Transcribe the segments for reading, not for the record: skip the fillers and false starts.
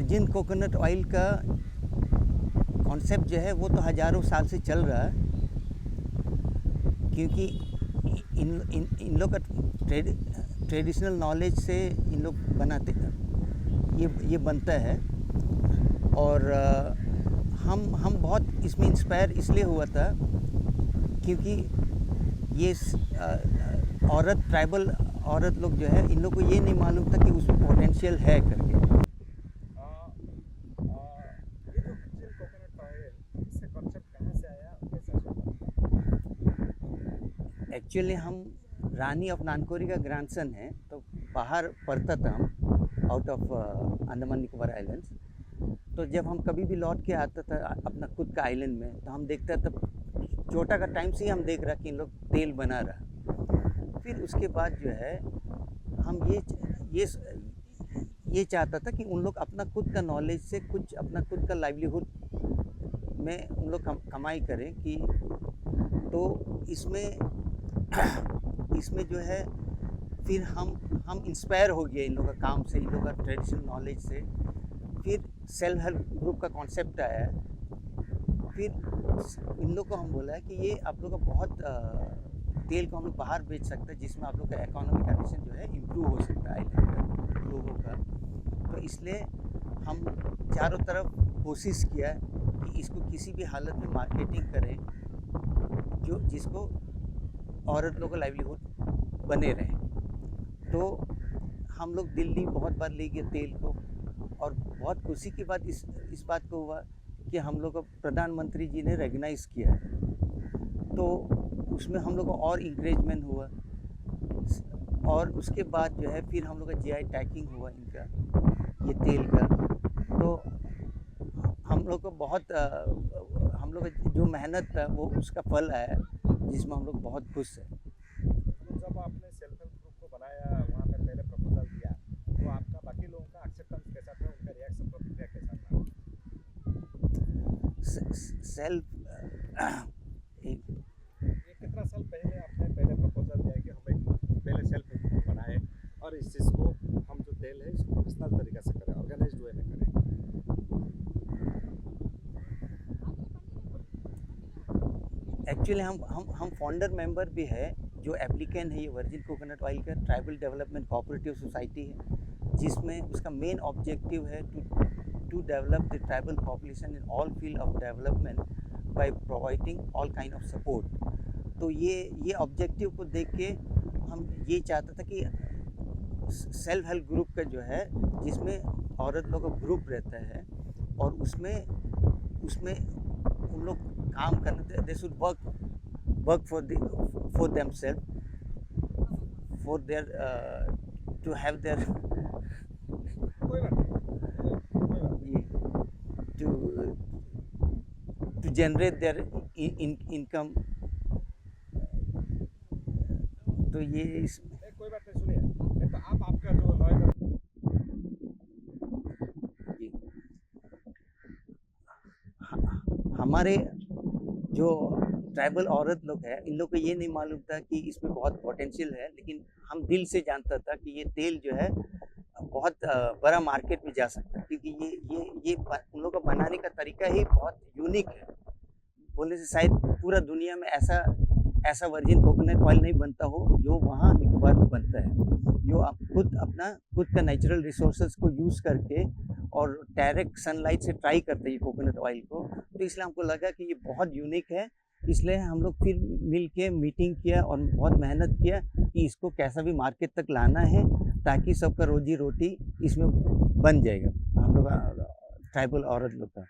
Virgin coconut oil का concept जो है वो तो हज़ारों साल से चल रहा है, क्योंकि इन इन इन लोग का ट्रेडिशनल नॉलेज से इन लोग बनाते ये बनता है। और हम बहुत इसमें इंस्पायर इसलिए हुआ था क्योंकि ये ट्राइबल औरत लोग जो है, इन लोग को ये नहीं मालूम था कि उसमें पोटेंशियल है करके। ये जो वर्जिन कोकोनट ऑयल, इससे कॉन्सेप्ट कहाँ से आया और कैसे शुरू? एक्चुअली हम रानी ऑफ नानकोरी का ग्रैंडसन है, तो बाहर पढ़ता था हम out of Andaman Nicobar islands. तो जब हम कभी भी लौट के आता था अपना खुद का आइलैंड में, तो हम देखता था छोटा का टाइम से ही हम देख रहा कि इन लोग तेल बना रहा। फिर उसके बाद जो है हम ये चाहता था कि उन लोग अपना खुद का नॉलेज से कुछ अपना खुद का लाइवलीहुड में उन लोग कमाई करें कि तो इसमें जो है फिर हम इंस्पायर हो गए इन लोग का काम से, इन लोग का ट्रेडिशनल नॉलेज से। फिर सेल्फ हेल्प ग्रुप का कॉन्सेप्ट आया है। फिर इन लोग को हम बोला है कि ये आप लोग का बहुत तेल को हम लोग बाहर बेच सकते हैं, जिसमें आप लोग का इकोनॉमिक कंडीशन जो है इम्प्रूव हो सकता है आइलैंड लोगों का। तो इसलिए हम चारों तरफ कोशिश किया कि इसको किसी भी हालत में मार्केटिंग करें जिसको औरत लोगों का लाइवलीहुड बने रहे। तो हम लोग दिल्ली बहुत बार ले गए तेल को, और बहुत खुशी की बात इस बात को हुआ कि हम लोग को प्रधानमंत्री जी ने रिकग्नाइज़ किया है। तो उसमें हम लोग को और इंकरेजमेंट हुआ, और उसके बाद जो है फिर हम लोग का जीआई टैगिंग हुआ इनका, ये तेल का। तो हम लोग को बहुत हम लोग जो मेहनत था वो उसका फल आया, जिसमें हम लोग बहुत खुश हैं। तो जब आपने सेल्फ हेल्प ग्रुप को बनाया, वहाँ पे पहले प्रपोजल दिया, तो आपका बाकी लोगों का एक्सेप्टेंस कैसा था, उनका रिएक्शन प्रतिक्रिया कैसा था? ये कितना साल पहले आपने पहले प्रपोजल दिया कि हम एक पहले सेल्फ हेल्प ग्रुप बनाए और इस चीज़ को हम जो तेल है इसको प्रोफेशनल तरीके से करें, ऑर्गेनाइज्ड वे में करें? एक्चुअली हम फाउंडर मेंबर भी है। जो एप्लीकेंट है ये वर्जिन कोकोनट ऑयल का ट्राइबल डेवलपमेंट कोऑपरेटिव सोसाइटी है, जिसमें उसका मेन ऑब्जेक्टिव है to develop the tribal population in all field of development by providing all kind of support. तो ये ऑब्जेक्टिव को देख के हम ये चाहता था कि सेल्फ हेल्प ग्रुप का जो है, जिसमें औरत लोग का ग्रुप रहता है, और उसमें उन लोग काम करते, they should work for themselves, for their to have their कोई बात नहीं, to generate their income। तो ये कोई बात नहीं, सुनिए, नहीं तो आप आपका जो लॉयर हमारे जो ट्राइबल औरत लोग हैं, इन लोग को ये नहीं मालूम था कि इसमें बहुत पोटेंशियल है, लेकिन हम दिल से जानता था कि ये तेल जो है बहुत बड़ा मार्केट में जा सकता है, क्योंकि ये उन लोग का बनाने का तरीका ही बहुत यूनिक है। बोलने से शायद पूरा दुनिया में ऐसा वर्जिन कोकोनट ऑयल नहीं बनता हो जो वहाँ निकोबार में बनता है, जो आप खुद का नेचुरल रिसोर्सेज को यूज़ करके और डायरेक्ट सनलाइट से ट्राई करते हैं ये कोकोनट ऑयल को। तो इसलिए हमको लगा कि ये बहुत यूनिक है, इसलिए हम लोग फिर मिल के मीटिंग किया और बहुत मेहनत किया कि इसको कैसा भी मार्केट तक लाना है, ताकि सबका रोजी रोटी इसमें बन जाएगा हम लोग ट्राइबल औरत लोग का।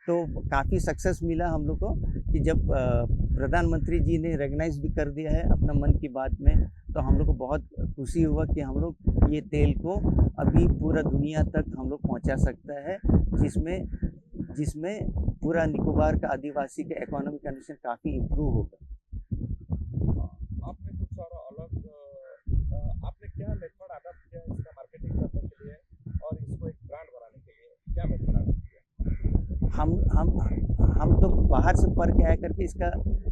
तो काफ़ी सक्सेस मिला हम लोग को कि जब प्रधानमंत्री जी ने रिकग्नाइज भी कर दिया है अपना मन की बात में, तो हम लोग को बहुत खुशी हुआ कि हम लोग ये तेल को अभी पूरा दुनिया तक हम लोग पहुंचा सकता है, जिसमें पूरा निकोबार का आदिवासी के इकोनॉमिक कंडीशन काफ़ी इम्प्रूव होगा। आपने कुछ और अलग आपने क्या मेथड अडॉप्ट किया इसका मार्केटिंग करने के लिए और इसको एक ब्रांड बनाने के लिए, क्या मेथड अडॉप्ट किया? हम तो बाहर से पढ़ के आया करके इसका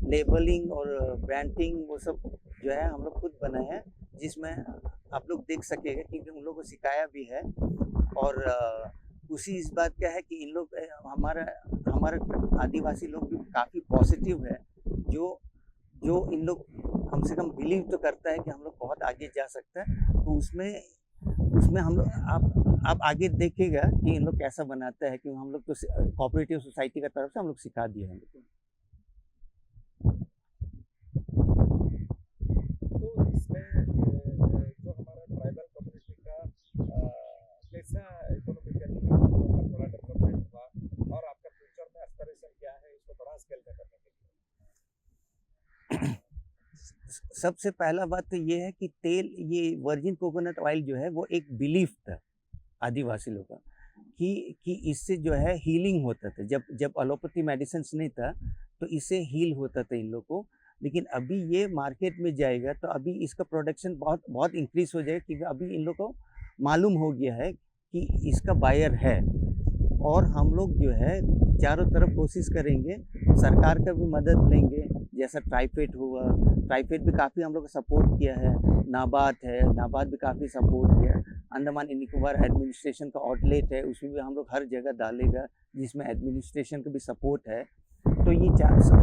लेबलिंग और ब्रांडिंग वो सब जो है हम लोग खुद बनाए हैं, जिसमें आप लोग देख सकेंगे, क्योंकि उन लोगों को सिखाया भी है। और खुशी इस बात का है कि इन लोग हमारा हमारा आदिवासी लोग भी काफ़ी पॉजिटिव है, जो जो इन लोग कम से कम बिलीव तो करता है कि हम लोग बहुत आगे जा सकते हैं। तो उसमें उसमें हम लोग आप आगे देखिएगा कि इन लोग कैसा बनाता है, कि हम लोग तो कोऑपरेटिव सोसाइटी का तरफ से हम लोग सिखा दिए हैं। तो इसमें जो हमारा ट्राइबल कम्युनिटी का कैसा इकोनॉमिकली थोड़ा डेवलपमेंट हुआ और आपका फ्यूचर में एस्पिरेशन क्या है इसको बड़ा स्केल में करने के लिए? सबसे पहला बात तो ये है कि तेल, ये वर्जिन कोकोनट ऑयल जो है वो एक बिलीफ था आदिवासी लोगों का कि इससे जो है हीलिंग होता था। जब एलोपैथी मेडिसिन नहीं था तो इससे हील होता था इन लोग को। लेकिन अभी ये मार्केट में जाएगा तो अभी इसका प्रोडक्शन बहुत बहुत इंक्रीज हो जाएगा, क्योंकि अभी इन लोग को मालूम हो गया है कि इसका बायर है। और हम लोग जो है चारों तरफ कोशिश करेंगे, सरकार का भी मदद लेंगे, जैसा ट्राइफेड हुआ, ट्राइफेड भी काफ़ी हम लोग को सपोर्ट किया है, नाबार्ड भी काफ़ी सपोर्ट किया है, अंडमान एंड निकोबार एडमिनिस्ट्रेशन का आउटलेट है, उसमें भी हम लोग हर जगह डालेगा जिसमें एडमिनिस्ट्रेशन का भी सपोर्ट है। तो ये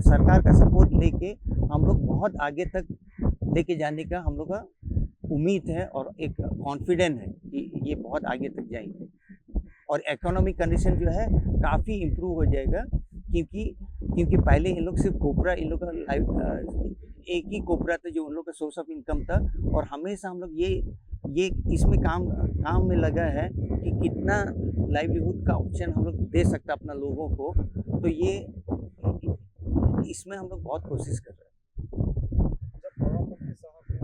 सरकार का सपोर्ट लेके हम लोग बहुत आगे तक लेके जाने का हम लोग का उम्मीद है और एक कॉन्फिडेंट है कि ये बहुत आगे तक जाएंगे। और इकोनॉमिक कंडीशन जो है काफ़ी इम्प्रूव हो जाएगा, क्योंकि पहले इन लोग सिर्फ कोपरा, इन लोग का लाइफ एक ही कोपरा था जो उन लोग का सोर्स ऑफ इनकम था। और हमेशा हम लोग ये इसमें काम में लगा है कि कितना लाइवलीहुड का ऑप्शन हम लोग दे सकता अपना लोगों को। तो ये इसमें हम लोग बहुत कोशिश कर रहे हैं। जब प्रधानमंत्री साहब ने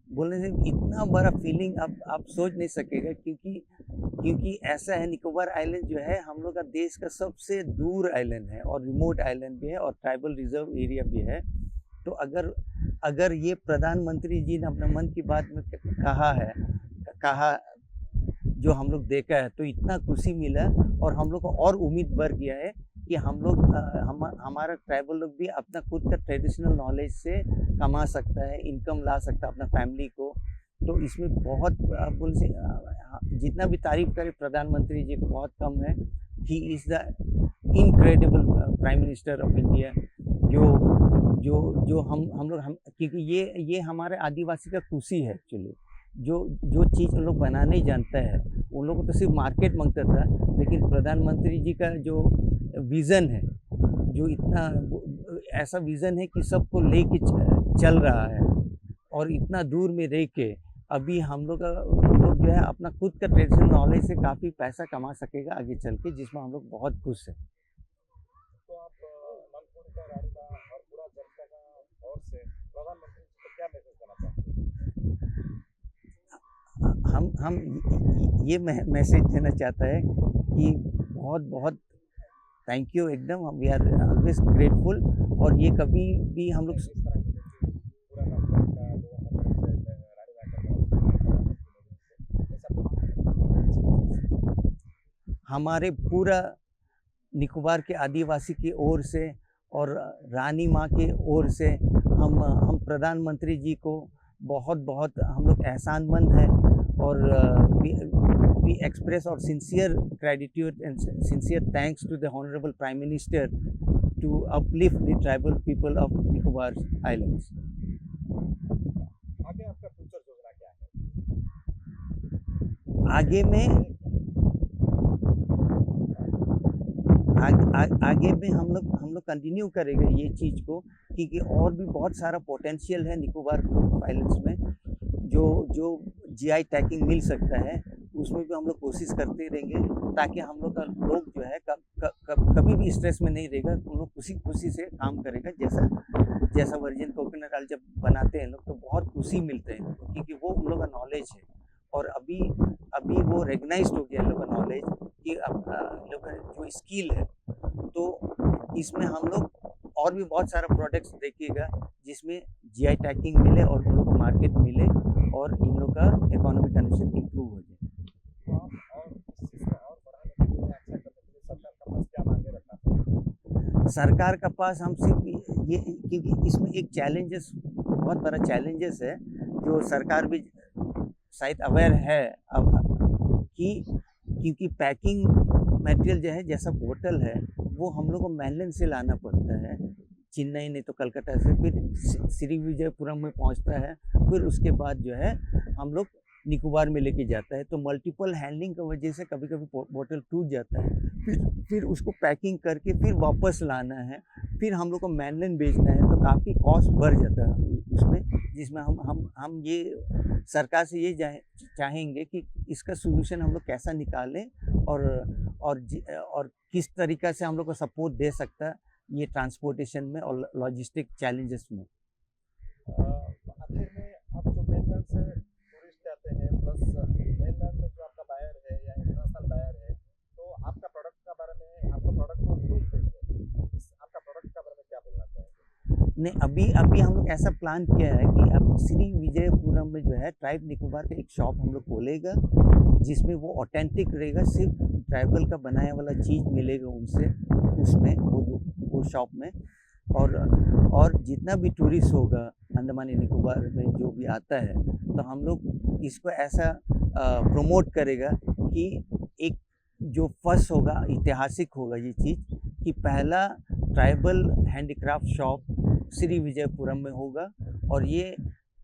बोलने से इतना बड़ा फीलिंग आप सोच नहीं सकेगा, क्योंकि ऐसा है, निकोबार आइलैंड जो है हम लोग का देश का सबसे दूर आइलैंड है और रिमोट आइलैंड भी है और ट्राइबल रिजर्व एरिया भी है। तो अगर ये प्रधानमंत्री जी ने अपना मन की बात में कहा जो हम लोग देखा है, तो इतना खुशी मिला और हम लोग को और उम्मीद बढ़ गया है कि हम लोग हमारा ट्राइबल लोग भी अपना खुद का ट्रेडिशनल नॉलेज से कमा सकता है, इनकम ला सकता है अपना फैमिली को। तो इसमें बहुत जितना भी तारीफ करे प्रधानमंत्री जी को बहुत कम है। He is the incredible prime minister of India, जो हम लोग क्योंकि ये हमारे आदिवासी का खुशी है एक्चुअली। जो चीज़ उन लोग बनाने ही जानता है, उन लोगों को तो सिर्फ मार्केट मांगता था, लेकिन प्रधानमंत्री जी का जो विज़न है, जो इतना ऐसा विज़न है कि सबको लेके चल रहा है और इतना दूर में रह के अभी हम लोग जो है अपना खुद का ट्रेडिशनल नॉलेज से काफ़ी पैसा कमा सकेगा आगे चल के, जिसमें हम लोग बहुत खुश हैं। तो आप मनपुर का रास्ता और पूरा जनता का ओर से प्रधानमंत्री जी को क्या मैसेज देना चाहते हैं? हम ये मैसेज देना चाहता है कि बहुत बहुत थैंक यू, एकदम वी आर ऑलवेज ग्रेटफुल। और ये कभी भी हम लोग हमारे पूरा निकोबार के आदिवासी की ओर से और रानी माँ के ओर से हम प्रधानमंत्री जी को बहुत बहुत हम लोग एहसानमंद हैं। और we express our sincere gratitude and sincere thanks to the Honorable Prime Minister to uplift the tribal people of Nicobar Islands. आगे आपका फ्यूचर योजना क्या है? आगे में हम लोग कंटिन्यू करेंगे ये चीज़ को, क्योंकि और भी बहुत सारा पोटेंशियल है निकोबार ग्रुप आइलैंड्स में, जो जीआई टैगिंग मिल सकता है, उसमें भी हम लोग कोशिश करते रहेंगे, ताकि हम लोग का लोग जो है कभी भी स्ट्रेस में नहीं रहेगा। हम लोग खुशी से काम करेगा। जैसा वर्जिन कोकोनट ऑयल जब बनाते हैं लोग तो बहुत खुशी मिलते हैं, क्योंकि वो उन लोग का नॉलेज है। और अभी वो रिकग्नाइज हो गया इन लोग का नॉलेज कि अब लोग का जो स्किल है। तो इसमें हम लोग और भी बहुत सारा प्रोडक्ट्स देखिएगा जिसमें जीआई टैगिंग मिले और उन लोग को मार्केट मिले और इन लोग का इकोनॉमिक कंडीशन इम्प्रूव हो जाए। सरकार का पास हम सिर्फ ये, क्योंकि इसमें एक चैलेंजेस, बहुत बड़ा चैलेंजेस है जो सरकार भी शायद अवेयर है अब, कि क्योंकि पैकिंग मटेरियल जो है, जैसा बोतल है वो हम लोग को mainland से लाना पड़ता है, चेन्नई नहीं तो कलकत्ता से, फिर श्रीविजयपुरम में पहुंचता है, फिर उसके बाद जो है हम लोग निकोबार में लेके जाता है। तो मल्टीपल हैंडलिंग की वजह से कभी कभी बोतल टूट जाता है, फिर उसको पैकिंग करके फिर वापस लाना है, फिर हम लोग को mainland भेजना है, तो काफ़ी कॉस्ट बढ़ जाता है उसमें, जिसमें हम ये सरकार से ये चाहेंगे कि इसका सोल्यूशन हम लोग कैसा निकालें, और किस तरीक़ा से हम लोग को सपोर्ट दे सकता है ये ट्रांसपोर्टेशन में और लॉजिस्टिक चैलेंजेस में। आखिर में आप जो मेनलैंड से टूरिस्ट आते हैं, प्लस मेनलैंड में जो आपका बायर है या इंटरनेशनल बायर है, तो आपका प्रोडक्ट के बारे में, आपका प्रोडक्ट को क्यों खरीदते, आपका प्रोडक्ट के बारे में क्या बोलना चाहेंगे? नहीं, अभी हम लोग ऐसा प्लान किया है कि अब श्रीविजयपुरम में जो है ट्राइब निकोबार का एक शॉप हम लोग खोलेगा, जिसमें वो ऑथेंटिक रहेगा, सिर्फ ट्राइबल का बनाया वाला चीज़ मिलेगा उनसे, उसमें वो शॉप में। और जितना भी टूरिस्ट होगा अंडमान एंड निकोबार में जो भी आता है, तो हम लोग इसको ऐसा प्रमोट करेगा कि एक जो फर्स्ट होगा, ऐतिहासिक होगा ये चीज़, कि पहला ट्राइबल हैंडीक्राफ्ट शॉप श्रीविजयपुरम में होगा। और ये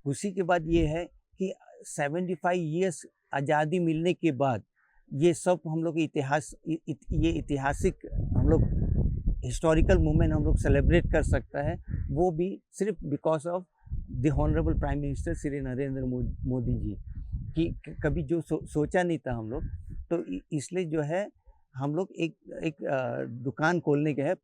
खुशी की बात ये है कि 75 ईयर्स आज़ादी मिलने के बाद ये सब हम लोग इतिहास, ये ऐतिहासिक हम लोग हिस्टोरिकल मोमेंट हम लोग सेलिब्रेट कर सकता है, वो भी सिर्फ because of the honourable prime minister Shri Narendra Modi ji, कि कभी जो सोचा नहीं था हम लोग, तो इसलिए जो है हम लोग एक दुकान खोलने के है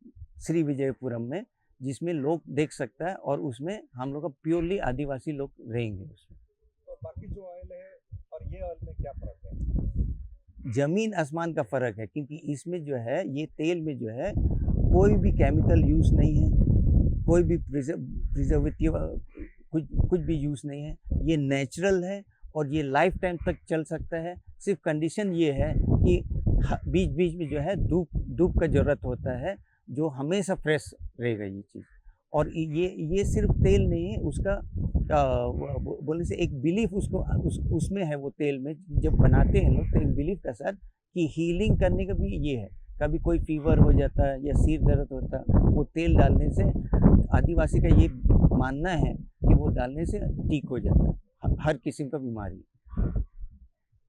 श्रीविजयपुरम में, जिसमें लोग देख सकता है, और उसमें हम लोग का प्योरली आदिवासी लोग रहेंगे उसमें। तो बाकी जो ऑयल है और ये ऑयल में क्या फ़र्क है? ज़मीन आसमान का फ़र्क है, क्योंकि इसमें जो है, ये तेल में जो है कोई भी केमिकल यूज़ नहीं है, कोई भी प्रिजर्वेटिव कुछ भी यूज़ नहीं है, ये नेचुरल है और ये लाइफ टाइम तक चल सकता है। सिर्फ कंडीशन ये है कि बीच बीच में जो है धूप का ज़रूरत होता है, जो हमेशा फ्रेश रहेगा ये चीज़। और ये सिर्फ तेल नहीं है, उसका बोलने से एक बिलीफ उसमें है, वो तेल में जब बनाते हैं लोग, तो एक बिलीफ का साथ कि हीलिंग करने का भी ये है। कभी कोई फीवर हो जाता है या सिर दर्द होता है, वो तेल डालने से, आदिवासी का ये मानना है कि वो डालने से ठीक हो जाता है हर किस्म का बीमारी।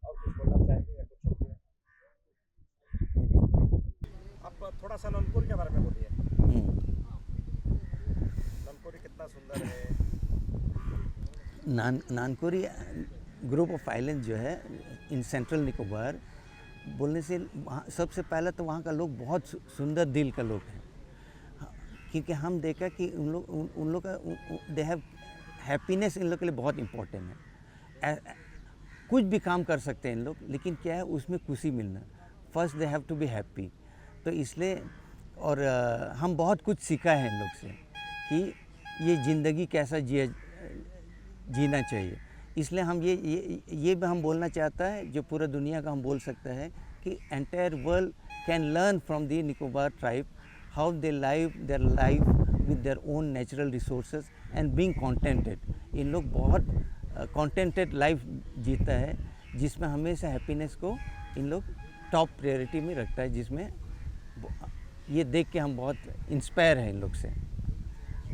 और कुछ बोलना चाहेंगे या कुछ हो गया? आप थोड़ा सा ननकोरी के बारे में बोलिए। ननकोरी कितना सुंदर है? नानकोरी ग्रुप ऑफ आइलैंड जो है इन सेंट्रल निकोबार, बोलने से वहाँ सबसे पहले तो वहाँ का लोग बहुत सुंदर दिल का लोग हैं, क्योंकि हम देखा कि उन लोग का दे हैव हैप्पीनेस, इन लोग के लिए बहुत इम्पोर्टेंट है। कुछ भी काम कर सकते हैं इन लोग, लेकिन क्या है उसमें खुशी मिलना, first they have to be happy. तो इसलिए, और हम बहुत कुछ सीखा है इन लोग से कि ये ज़िंदगी कैसा जीना चाहिए। इसलिए हम ये भी हम बोलना चाहता है, जो पूरा दुनिया का हम बोल सकता है कि entire world can learn from the Nicobar tribe how they live their life with their own natural resources and being contented. इन लोग बहुत कॉन्टेंटेड लाइफ जीता है, जिसमें हमेशा हैप्पीनेस को इन लोग टॉप प्रायोरिटी में रखता है, जिसमें ये देख के हम बहुत इंस्पायर हैं इन लोग से।